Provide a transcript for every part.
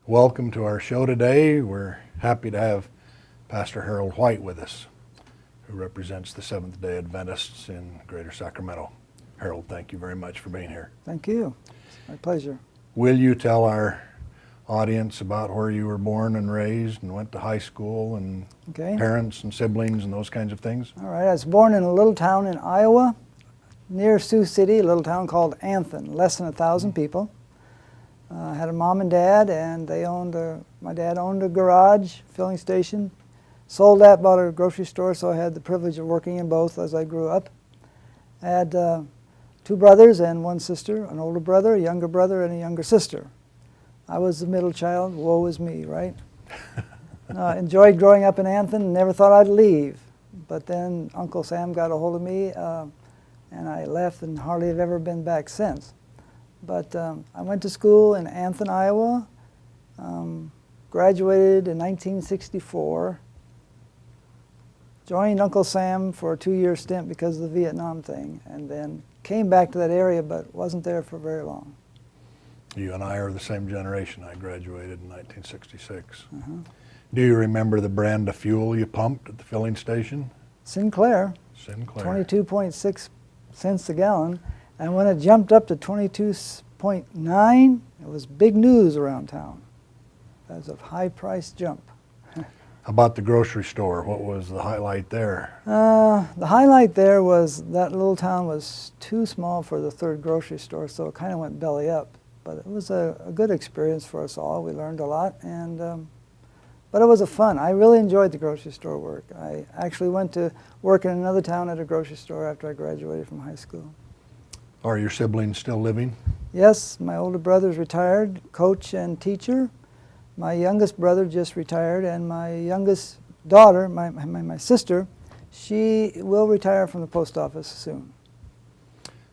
Welcome to our show today. We're happy to have Pastor Harold White with us, who represents the Seventh-day Adventists in Greater Sacramento. Harold, thank you very much for being here. Thank you. It's my pleasure. Will you tell our audience about where you were born and raised and went to high school and Okay. parents and siblings and those kinds of things? All right. I was born in a little town in Iowa, near Sioux City, a little town called Anthon, less than 1,000 people. I had a mom and dad, and my dad owned a garage, filling station, sold that, bought a grocery store, so I had the privilege of working in both as I grew up. I had 2 brothers and 1 sister, an older brother, a younger brother, and a younger sister. I was the middle child. Woe is me, right? Enjoyed growing up in Anthon, never thought I'd leave. But then Uncle Sam got a hold of me, and I left and hardly have ever been back since. But I went to school in Anthon, Iowa, graduated in 1964, joined Uncle Sam for a 2-year stint because of the Vietnam thing, and then came back to that area but wasn't there for very long. You and I are the same generation. I graduated in 1966. Uh-huh. Do you remember the brand of fuel you pumped at the filling station? Sinclair, Sinclair. 22.6 cents a gallon, and when it jumped up to 22.9, it was big news around town. That was a high price jump. How about the grocery store? What was the highlight there? The highlight there was that little town was too small for the 3rd grocery store, so it kind of went belly up. But it was a good experience for us all. We learned a lot, but it was fun. I really enjoyed the grocery store work. I actually went to work in another town at a grocery store after I graduated from high school. Are your siblings still living? Yes, my older brother's retired, coach and teacher. My youngest brother just retired, and my youngest daughter, my sister, she will retire from the post office soon.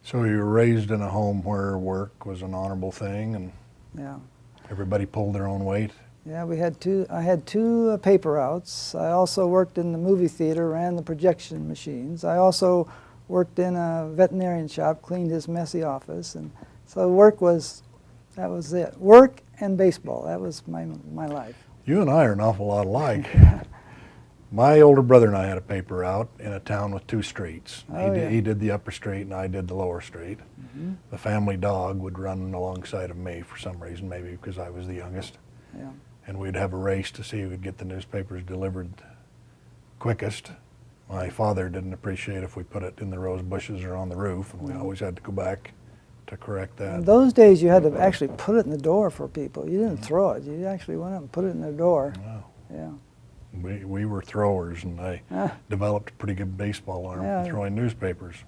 So you were raised in a home where work was an honorable thing and Yeah. everybody pulled their own weight? Yeah, I had 2 paper routes. I also worked in the movie theater, ran the projection machines. I also worked in a veterinarian shop, cleaned his messy office, and so that was it. Work and baseball, that was my life. You and I are an awful lot alike. My older brother and I had a paper route in a town with 2 streets. Oh, yeah. He did the upper street and I did the lower street. Mm-hmm. The family dog would run alongside of me for some reason, maybe because I was the youngest. Yeah. And we'd have a race to see who would get the newspapers delivered quickest. My father didn't appreciate if we put it in the rose bushes or on the roof, and we always had to go back to correct that. In those days, you had to actually put it in the door for people. You didn't throw it. You actually went up and put it in their door. Wow. Yeah. We were throwers, and I Ah. developed a pretty good baseball arm Yeah. from throwing newspapers.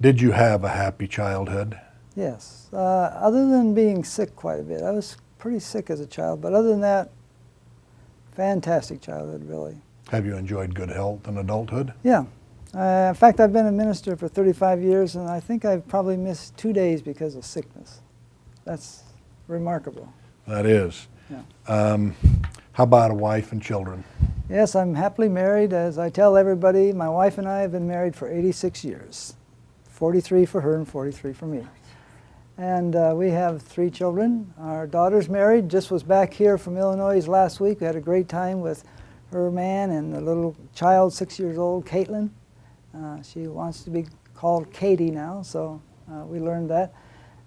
Did you have a happy childhood? Yes. Other than being sick quite a bit, I was pretty sick as a child, but other than that, fantastic childhood, really. Have you enjoyed good health in adulthood? Yeah. In fact, I've been a minister for 35 years, and I think I've probably missed 2 days because of sickness. That's remarkable. That is. Yeah. How about a wife and children? Yes, I'm happily married. As I tell everybody, my wife and I have been married for 86 years. 43 for her and 43 for me. And we have 3 children. Our daughter's married, just was back here from Illinois last week. We had a great time with her man and the little child, 6 years old, Caitlin. She wants to be called Katie now, so we learned that.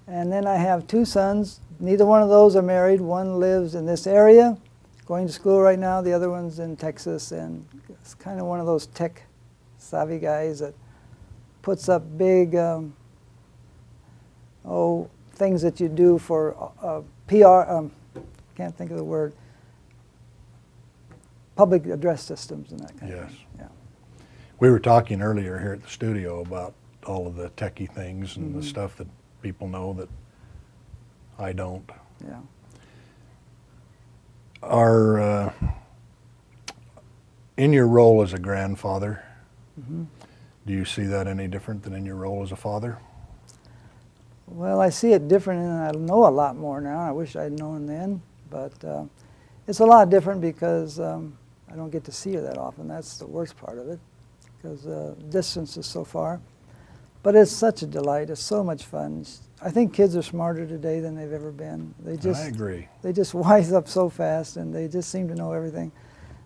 And then I have 2 sons. Neither one of those are married. One lives in this area, going to school right now. The other one's in Texas, and it's kind of one of those tech-savvy guys that puts up big things that you do for PR, can't think of the word, public address systems and that kind of Yes. thing. Yeah. We were talking earlier here at the studio about all of the techie things and the stuff that people know that I don't. Yeah. In your role as a grandfather, Mm-hmm. do you see that any different than in your role as a father? Well, I see it different, and I know a lot more now. I wish I'd known then, but it's a lot different because I don't get to see her that often. That's the worst part of it, because distance is so far. But it's such a delight. It's so much fun. I think kids are smarter today than they've ever been. I agree. They just wise up so fast, and they just seem to know everything.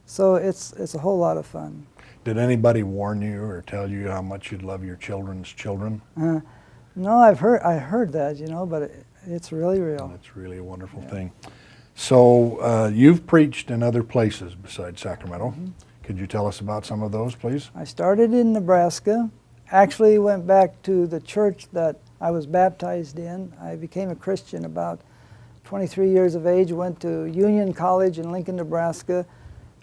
So it's a whole lot of fun. Did anybody warn you or tell you how much you'd love your children's children? No, I heard that, you know, but it's really real. That's really a wonderful thing. So you've preached in other places besides Sacramento. Mm-hmm. Could you tell us about some of those, please? I started in Nebraska. Actually went back to the church that I was baptized in. I became a Christian about 23 years of age, went to Union College in Lincoln, Nebraska,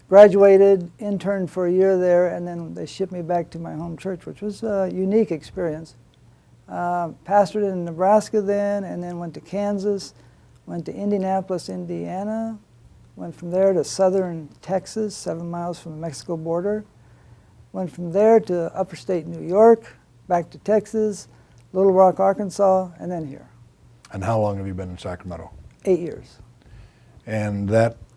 graduated, interned for a year there, and then they shipped me back to my home church, which was a unique experience. Pastored in Nebraska then, and then went to Kansas, went to Indianapolis, Indiana, went from there to southern Texas, 7 miles from the Mexico border. Went from there to upper state New York, back to Texas, Little Rock, Arkansas, and then here. And how long have you been in Sacramento? 8 years. And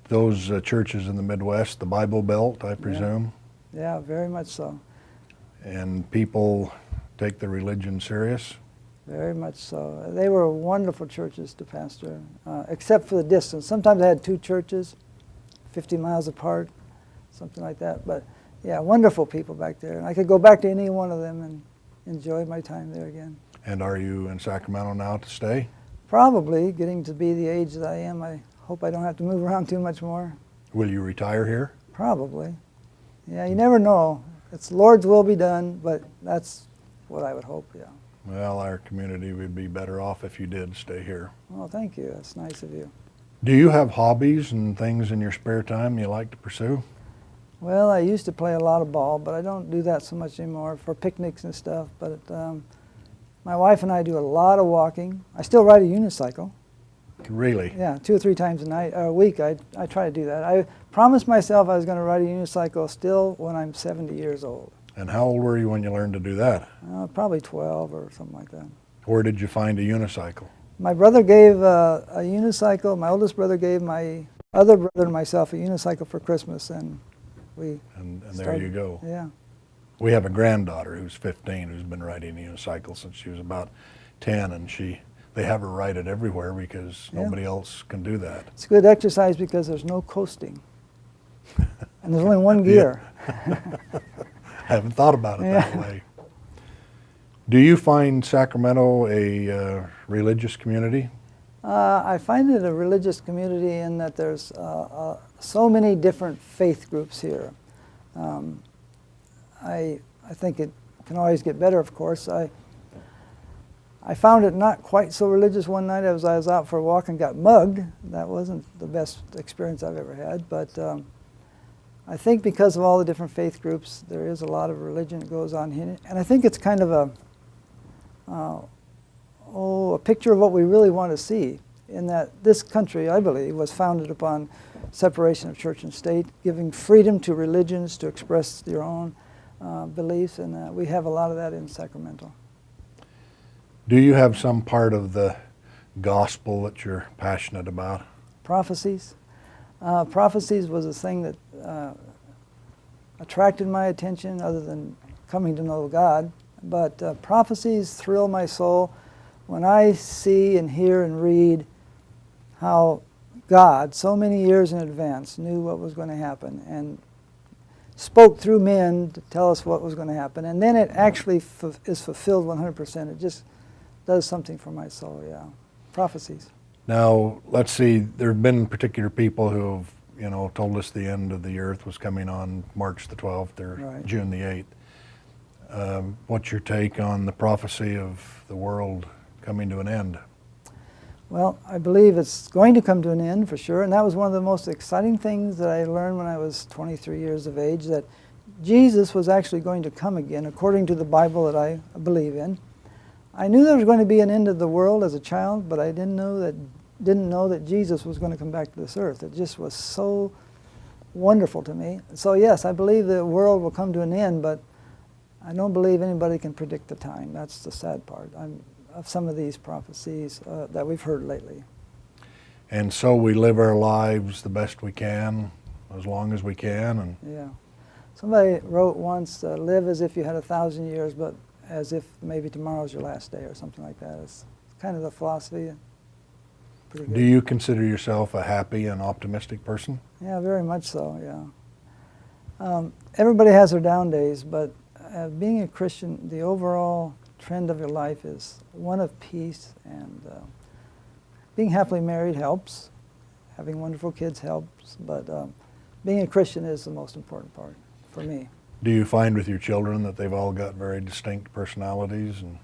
those churches in the Midwest, the Bible Belt, I presume? Yeah, very much so. And people take the religion serious? Very much so. They were wonderful churches to pastor, except for the distance. Sometimes I had 2 churches, 50 miles apart, something like that. But yeah, wonderful people back there. And I could go back to any one of them and enjoy my time there again. And are you in Sacramento now to stay? Probably, getting to be the age that I am. I hope I don't have to move around too much more. Will you retire here? Probably. Yeah, you never know. It's Lord's will be done, but that's what I would hope, yeah. Well, our community would be better off if you did stay here. Well, thank you. That's nice of you. Do you have hobbies and things in your spare time you like to pursue? Well, I used to play a lot of ball, but I don't do that so much anymore for picnics and stuff. But my wife and I do a lot of walking. I still ride a unicycle. Really? Yeah, 2 or 3 times a week. I try to do that. I promised myself I was going to ride a unicycle still when I'm 70 years old. And how old were you when you learned to do that? Probably 12 or something like that. Where did you find a unicycle? My brother gave a unicycle. My oldest brother gave my other brother and myself a unicycle for Christmas, and we And there started. you go. Yeah. We have a granddaughter who's 15 who's been riding a unicycle since she was about 10, and they have her ride it everywhere because nobody else can do that. It's good exercise because there's no coasting. And there's only one gear. I haven't thought about it that way. Do you find Sacramento a religious community? I find it a religious community in that there's so many different faith groups here. I think it can always get better, of course. I found it not quite so religious one night as I was out for a walk and got mugged. That wasn't the best experience I've ever had, but I think because of all the different faith groups, there is a lot of religion that goes on here. And I think it's kind of a picture of what we really want to see, in that this country, I believe, was founded upon separation of church and state, giving freedom to religions to express their own beliefs, and we have a lot of that in Sacramento. Do you have some part of the gospel that you're passionate about? Prophecies. Prophecies was a thing that attracted my attention other than coming to know God. But prophecies thrill my soul when I see and hear and read how God, so many years in advance, knew what was going to happen and spoke through men to tell us what was going to happen. And then it actually is fulfilled 100%. It just does something for my soul, yeah. Prophecies. Now, let's see, there have been particular people who have, told us the end of the earth was coming on March the 12th or Right. June the 8th. What's your take on the prophecy of the world coming to an end? Well, I believe it's going to come to an end for sure, and that was one of the most exciting things that I learned when I was 23 years of age, that Jesus was actually going to come again, according to the Bible that I believe in. I knew there was going to be an end of the world as a child, but I didn't know that Jesus was going to come back to this earth. It just was so wonderful to me. So yes, I believe the world will come to an end, but I don't believe anybody can predict the time. That's the sad part of some of these prophecies that we've heard lately. And so we live our lives the best we can, as long as we can. And Yeah. Somebody wrote once, live as if you had 1,000 years, but as if maybe tomorrow's your last day or something like that. It's kind of the philosophy. Pretty good. Do you consider yourself a happy and optimistic person? Yeah, very much so, yeah. Everybody has their down days, but being a Christian, the overall trend of your life is one of peace, and being happily married helps. Having wonderful kids helps, but being a Christian is the most important part for me. Do you find with your children that they've all got very distinct personalities? And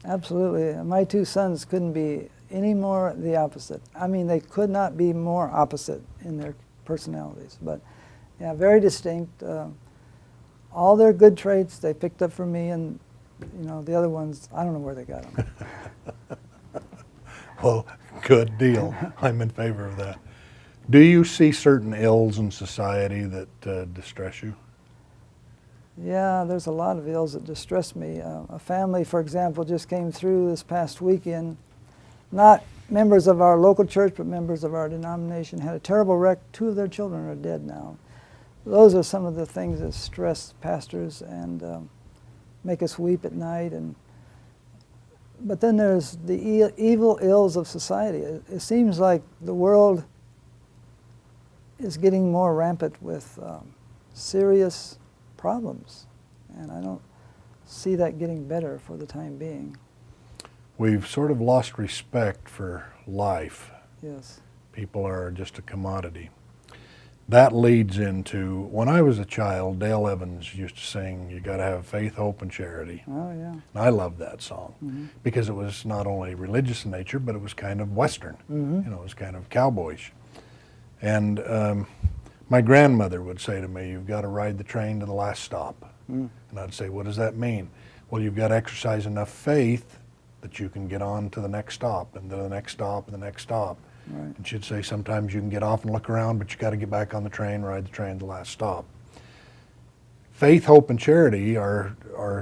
Absolutely. My two sons couldn't be any more the opposite. I mean, they could not be more opposite in their personalities, but yeah, very distinct. All their good traits they picked up from me, and you know, the other ones, I don't know where they got them. well, good deal. I'm in favor of that. Do you see certain ills in society that distress you? Yeah, there's a lot of ills that distress me. A family, for example, just came through this past weekend, not members of our local church, but members of our denomination, had a terrible wreck. 2 of their children are dead now. Those are some of the things that stress pastors and make us weep at night. But then there's the evil ills of society. It seems like the world is getting more rampant with serious problems, and I don't see that getting better for the time being. We've sort of lost respect for life. Yes. People are just a commodity. That leads into, when I was a child, Dale Evans used to sing, "You gotta have faith, hope, and charity." Oh, yeah. And I loved that song because it was not only religious in nature, but it was kind of Western. You know, it was kind of cowboyish. And my grandmother would say to me, "You've got to ride the train to the last stop." And I'd say, "What does that mean?" "Well, you've got to exercise enough faith that you can get on to the next stop, and to the next stop, and the next stop." Right. And she'd say, "Sometimes you can get off and look around, but you got to get back on the train, ride the train to the last stop." Faith, hope, and charity are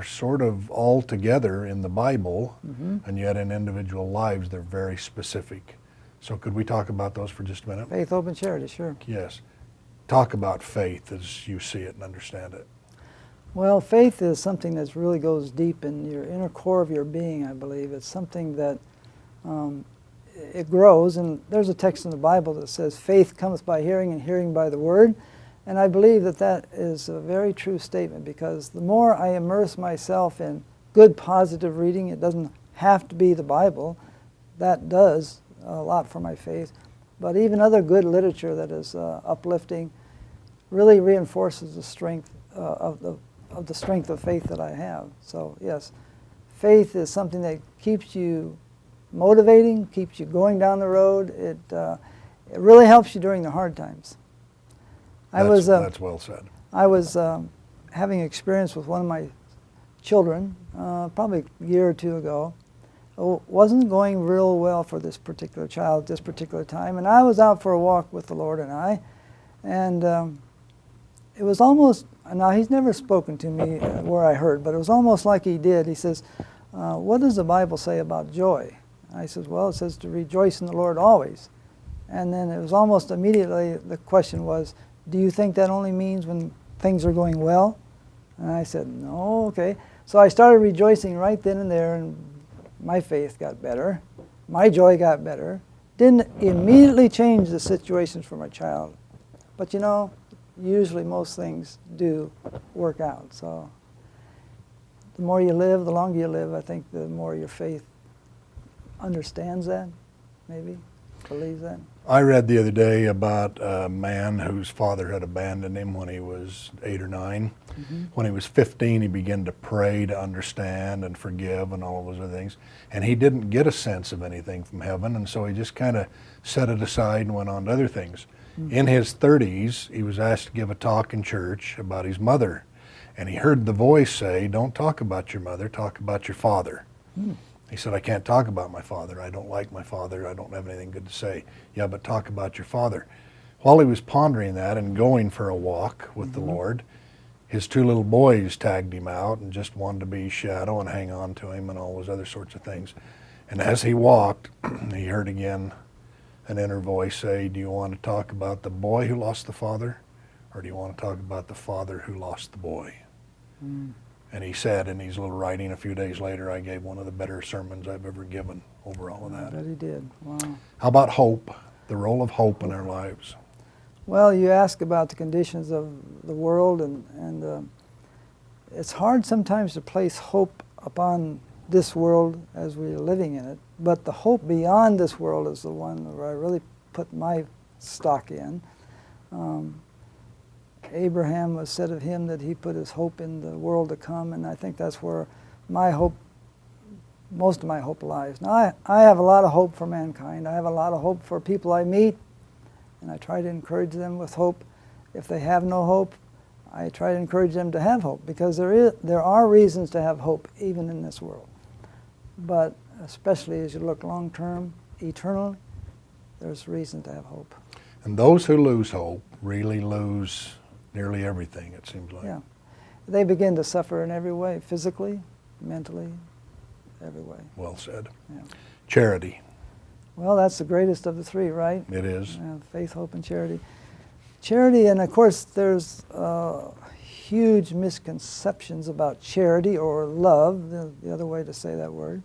sort of all together in the Bible, and yet in individual lives they're very specific. So could we talk about those for just a minute? Faith, hope, and charity, sure. Yes. Talk about faith as you see it and understand it. Well, faith is something that really goes deep in your inner core of your being, I believe. It's something that it grows, and there's a text in the Bible that says, "Faith cometh by hearing, and hearing by the word." And I believe that that is a very true statement, because the more I immerse myself in good, positive reading, it doesn't have to be the Bible. That does a lot for my faith. But even other good literature that is uplifting really reinforces the strength of the strength of faith that I have. So yes, faith is something that keeps you motivating, keeps you going down the road. It really helps you during the hard times. That's well said. I was having experience with one of my children probably a year or two ago. It wasn't going real well for this particular child at this particular time, and I was out for a walk with the Lord and it was almost, now he's never spoken to me where I heard, but it was almost like he did. He says, "What does the Bible say about joy?" I says, "Well, it says to rejoice in the Lord always." And then it was almost immediately, the question was, "Do you think that only means when things are going well?" And I said, "No, okay." So I started rejoicing right then and there, and my faith got better. My joy got better. Didn't immediately change the situations for my child. But you know, usually most things do work out. So the more you live, the longer you live, I think the more your faith understands that, maybe, believes that. I read the other day about a man whose father had abandoned him when he was 8 or 9. When he was 15, he began to pray to understand and forgive and all of those other things. And he didn't get a sense of anything from heaven, and so he just kind of set it aside and went on to other things. In his 30s, he was asked to give a talk in church about his mother. And he heard the voice say, "Don't talk about your mother, talk about your father." He said, "I can't talk about my father. I don't like my father. I don't have anything good to say." "Yeah, but talk about your father." While he was pondering that and going for a walk with the Lord, his 2 little boys tagged him out and just wanted to be his shadow and hang on to him and all those other sorts of things. And as he walked, he heard again an inner voice say, "Do you want to talk about the boy who lost the father, or do you want to talk about the father who lost the boy?" And he said in his little writing a few days later, I gave one of the better sermons I've ever given over all of I that. bet he did. Wow. How about hope, the role of hope in our lives? Well, you ask about the conditions of the world, and it's hard sometimes to place hope upon this world as we're living in it, but the hope beyond this world is the one where I really put my stock in. Abraham was said of him that he put his hope in the world to come, and I think that's where my hope, most of my hope lies. Now, I have a lot of hope for mankind. I have a lot of hope for people I meet, and I try to encourage them with hope. If they have no hope, I try to encourage them to have hope, because there are reasons to have hope even in this world. But especially as you look long term, eternal, there's reason to have hope. And those who lose hope really lose nearly everything, it seems like. Yeah. They begin to suffer in every way, physically, mentally, every way. Well said. Yeah. Charity. Well, that's the greatest of the three, right? It is. Faith, hope, and charity. Charity, and of course there's huge misconceptions about charity or love, the other way to say that word.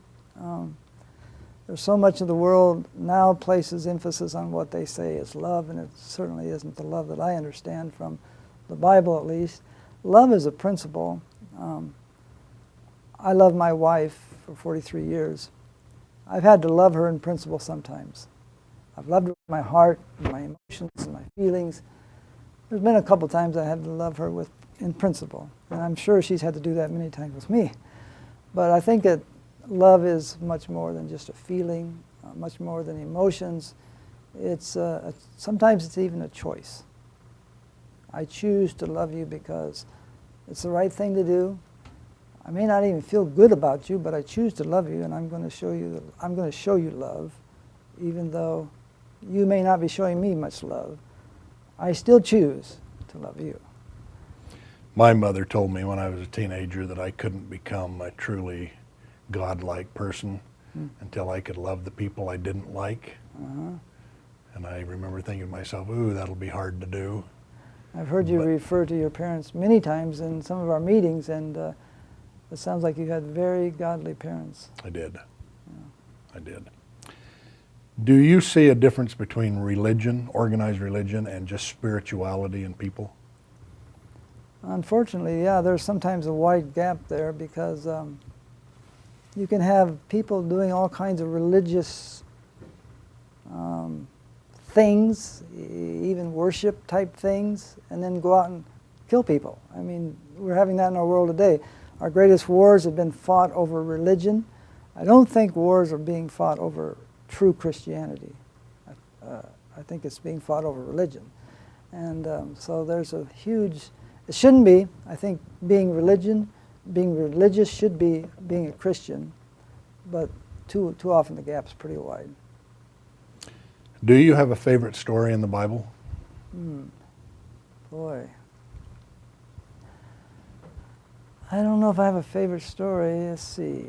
There's so much of the world now places emphasis on what they say is love, and it certainly isn't the love that I understand from the Bible, at least. Love is a principle. I love my wife for 43 years. I've had to love her in principle sometimes. I've loved her with my heart, and my emotions, and my feelings. There's been a couple times I had to love her in principle, and I'm sure she's had to do that many times with me. But I think that love is much more than just a feeling, much more than emotions. It's sometimes it's even a choice. I choose to love you because it's the right thing to do. I may not even feel good about you, but I choose to love you, and I'm going to show you love, even though you may not be showing me much love. I still choose to love you. My mother told me when I was a teenager that I couldn't become a truly godlike person until I could love the people I didn't like. And I remember thinking to myself, ooh, that'll be hard to do. I've heard you refer to your parents many times in some of our meetings, and it sounds like you had very godly parents. I did. I did. Do you see a difference between religion, organized religion, and just spirituality in people? Unfortunately, yeah, there's sometimes a wide gap there, because you can have people doing all kinds of religious things, even worship type things, and then go out and kill people. I mean, we're having that in our world today. Our greatest wars have been fought over religion. I don't think wars are being fought over true Christianity. I think it's being fought over religion. And so there's a huge, it shouldn't be. I think being religious should be being a Christian, but too often the gap's pretty wide. Do you have a favorite story in the Bible? Boy. I don't know if I have a favorite story. Let's see.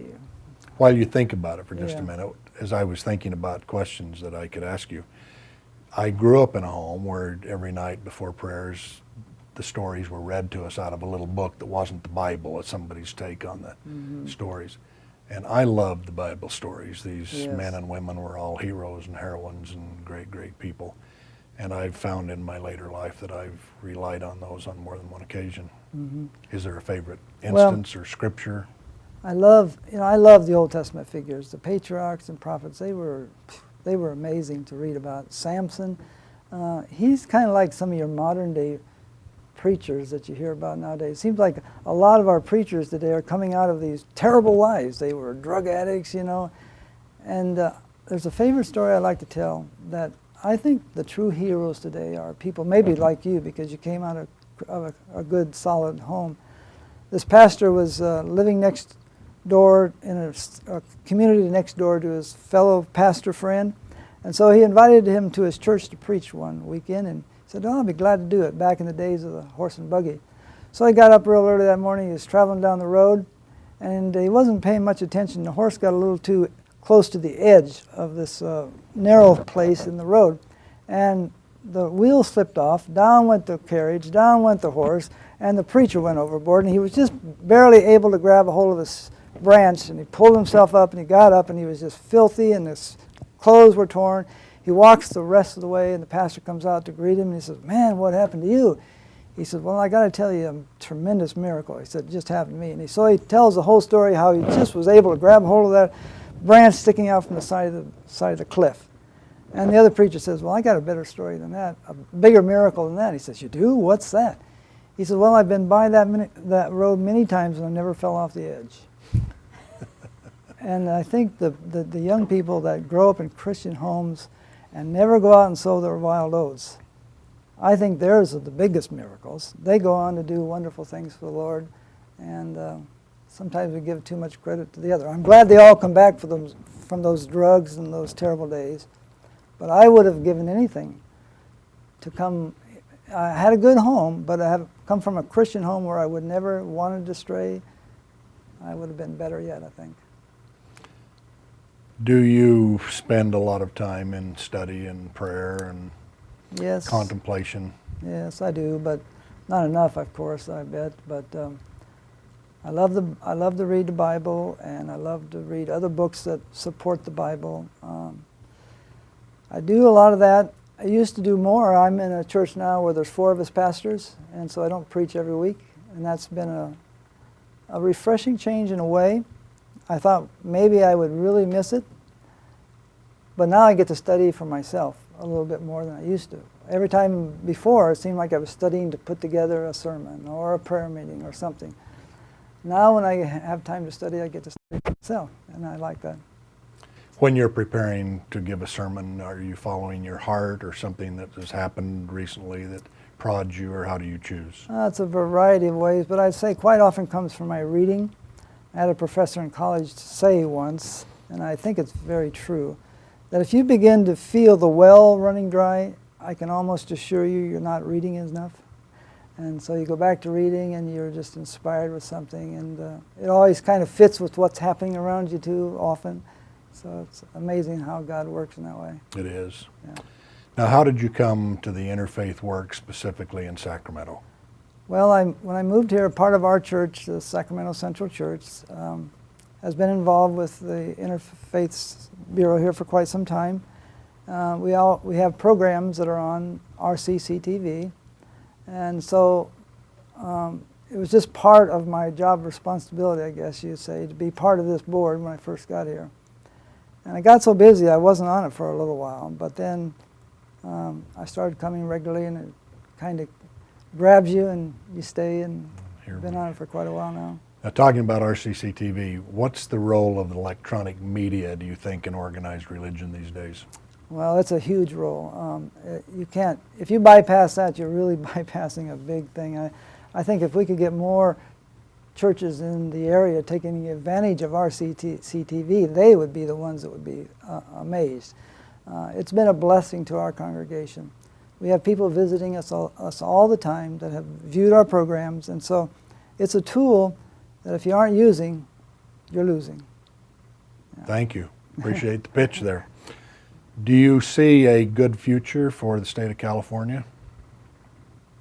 While you think about it for just Yeah. a minute, as I was thinking about questions that I could ask you, I grew up in a home where every night before prayers, the stories were read to us out of a little book that wasn't the Bible. It's somebody's take on the stories. And I loved the Bible stories. These Yes. men and women were all heroes and heroines and great, great people. And I've found in my later life that I've relied on those on more than one occasion. Is there a favorite instance or scripture? I love the Old Testament figures, the patriarchs and prophets. They were amazing to read about. Samson, he's kind of like some of your modern day preachers that you hear about nowadays. It seems like a lot of our preachers today are coming out of these terrible lives. They were drug addicts, And there's a favorite story I like to tell, that I think the true heroes today are people maybe like you, because you came out of a good, solid home. This pastor was living next door in a community next door to his fellow pastor friend, and so he invited him to his church to preach one weekend, and said, "Oh, I'll be glad to do it," back in the days of the horse and buggy. So he got up real early that morning. He was traveling down the road, and he wasn't paying much attention. The horse got a little too close to the edge of this narrow place in the road, and the wheel slipped off, down went the carriage, down went the horse, and the preacher went overboard, and he was just barely able to grab a hold of this branch, and he pulled himself up, and he got up, and he was just filthy, and his clothes were torn. He walks the rest of the way, and the pastor comes out to greet him, and he says, "Man, what happened to you?" He said, "Well, I got to tell you a tremendous miracle." He said, "It just happened to me." And so he tells the whole story, how he just was able to grab hold of that branch sticking out from the side of the cliff. And the other preacher says, "Well, I got a better story than that, a bigger miracle than that." He says, "You do? What's that?" He said, "Well, I've been by that road many times, and I never fell off the edge." And I think the young people that grow up in Christian homes and never go out and sow their wild oats, I think theirs are the biggest miracles. They go on to do wonderful things for the Lord, and sometimes we give too much credit to the other. I'm glad they all come back from those drugs and those terrible days, but I would have given anything to come. I had a good home, but I have come from a Christian home where I would never wanted to stray. I would have been better yet, I think. Do you spend a lot of time in study and prayer and Yes. contemplation? Yes, I do, but not enough, of course, I bet. But I love to read the Bible, and I love to read other books that support the Bible. I do a lot of that. I used to do more. I'm in a church now where there's 4 of us pastors, and so I don't preach every week, and that's been a refreshing change in a way. I thought maybe I would really miss it, but now I get to study for myself a little bit more than I used to. Every time before, it seemed like I was studying to put together a sermon or a prayer meeting or something. Now when I have time to study, I get to study for myself, and I like that. When you're preparing to give a sermon, are you following your heart or something that has happened recently that prods you, or how do you choose? It's a variety of ways, but I'd say quite often comes from my reading. I had a professor in college say once, and I think it's very true, that if you begin to feel the well running dry, I can almost assure you you're not reading enough. And so you go back to reading, and you're just inspired with something, and it always kind of fits with what's happening around you too often. So it's amazing how God works in that way. It is. Yeah. Now, how did you come to the interfaith work specifically in Sacramento? Well, when I moved here, part of our church, the Sacramento Central Church, has been involved with the Interfaith Bureau here for quite some time. We have programs that are on RCCTV, and so it was just part of my job responsibility, I guess you'd say, to be part of this board when I first got here. And I got so busy I wasn't on it for a little while, but then I started coming regularly, and it kind of grabs you and you stay, and Here been we- on it for quite a while now. Now, talking about RCCTV, what's the role of the electronic media, do you think, in organized religion these days? Well, it's a huge role. You can't, if you bypass that, you're really bypassing a big thing. I think if we could get more churches in the area taking advantage of RCCTV, they would be the ones that would be amazed. It's been a blessing to our congregation. We have people visiting us all the time that have viewed our programs, and so it's a tool that if you aren't using, you're losing. Yeah. Thank you. Appreciate the pitch there. Do you see a good future for the state of California?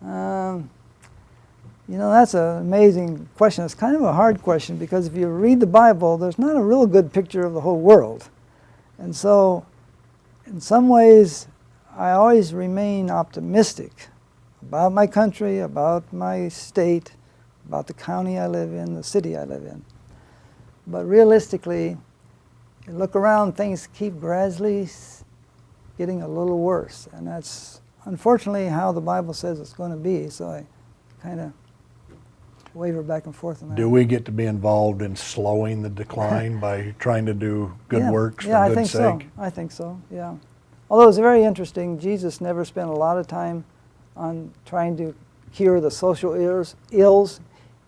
You know, that's an amazing question. It's kind of a hard question, because if you read the Bible, there's not a real good picture of the whole world. And so, in some ways, I always remain optimistic about my country, about my state, about the county I live in, the city I live in. But realistically, you look around, things keep gradually getting a little worse. And that's unfortunately how the Bible says it's going to be. So I kind of waver back and forth on that. Do we get to be involved in slowing the decline by trying to do good works for I good think sake? so. I think so, yeah. Although it's very interesting, Jesus never spent a lot of time on trying to cure the social ills.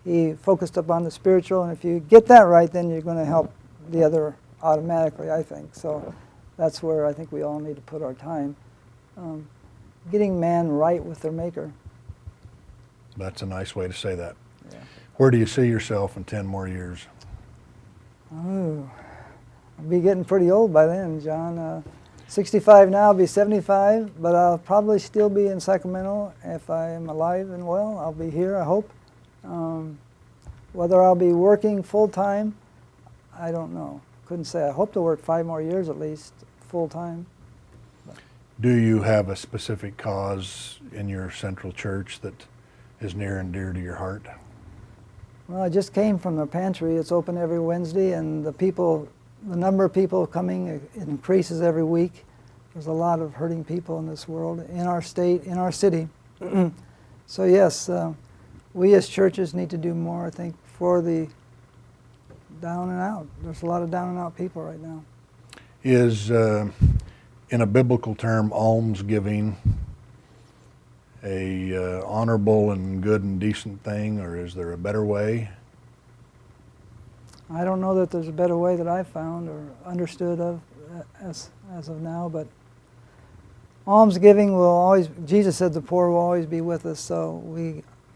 He focused upon the spiritual, and if you get that right, then you're going to help the other automatically, I think. So that's where I think we all need to put our time, getting man right with their Maker. That's a nice way to say that. Yeah. Where do you see yourself in 10 more years? Oh, I'll be getting pretty old by then, John. 65 now, I'll be 75, but I'll probably still be in Sacramento if I am alive and well. I'll be here, I hope. Whether I'll be working full-time, I don't know. Couldn't say. I hope to work 5 more years at least, full-time. Do you have a specific cause in your central church that is near and dear to your heart? Well, I just came from the pantry. It's open every Wednesday, and the number of people coming it increases every week. There's a lot of hurting people in this world, in our state, in our city. So yes, we as churches need to do more, I think, for the down and out. There's a lot of down and out people right now. Is, in a biblical term, almsgiving a honorable and good and decent thing, or is there a better way? I don't know that there's a better way that I've found or understood of as of now, but almsgiving will always, Jesus said the poor will always be with us, so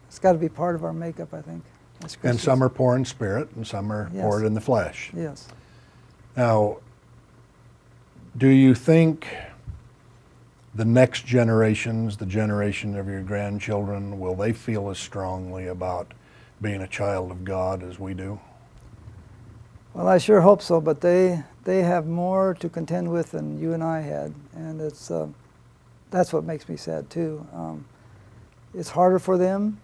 it's got to be part of our makeup, I think. As And Christians. some are poor in spirit, and some are Yes. poor in the flesh. Yes. Now, do you think the next generations, the generation of your grandchildren, will they feel as strongly about being a child of God as we do? Well, I sure hope so, but they have more to contend with than you and I had, and that's what makes me sad too. It's harder for them.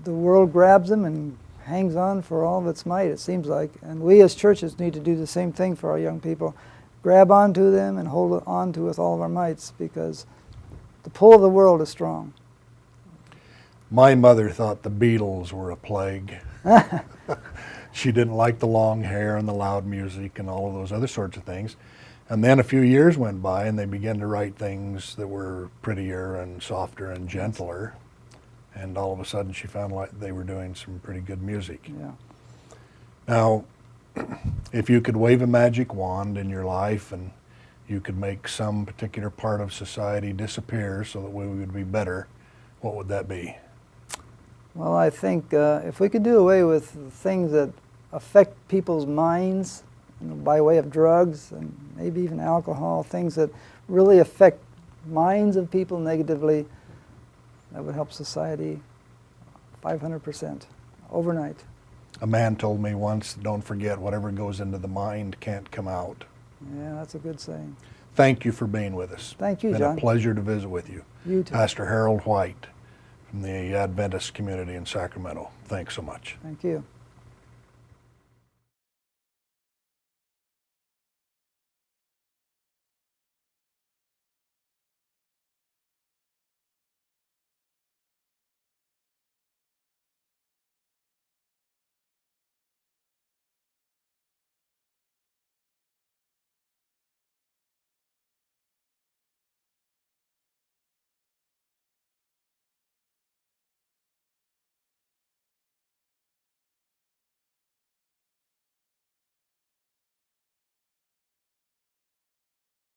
The world grabs them and hangs on for all of its might, it seems like, and we as churches need to do the same thing for our young people. Grab onto them and hold on to with all of our mights, because the pull of the world is strong. My mother thought the Beatles were a plague. She didn't like the long hair and the loud music and all of those other sorts of things. And then a few years went by and they began to write things that were prettier and softer and gentler. And all of a sudden she found like they were doing some pretty good music. Yeah. Now, if you could wave a magic wand in your life and you could make some particular part of society disappear so that we would be better, what would that be? Well, I think if we could do away with things that affect people's minds, by way of drugs and maybe even alcohol, things that really affect minds of people negatively, that would help society 500% overnight. A man told me once, don't forget, whatever goes into the mind can't come out. Yeah, that's a good saying. Thank you for being with us. Thank you, It's John. been a pleasure to visit with you. You too. Pastor Harold White from the Adventist community in Sacramento. Thanks so much. Thank you.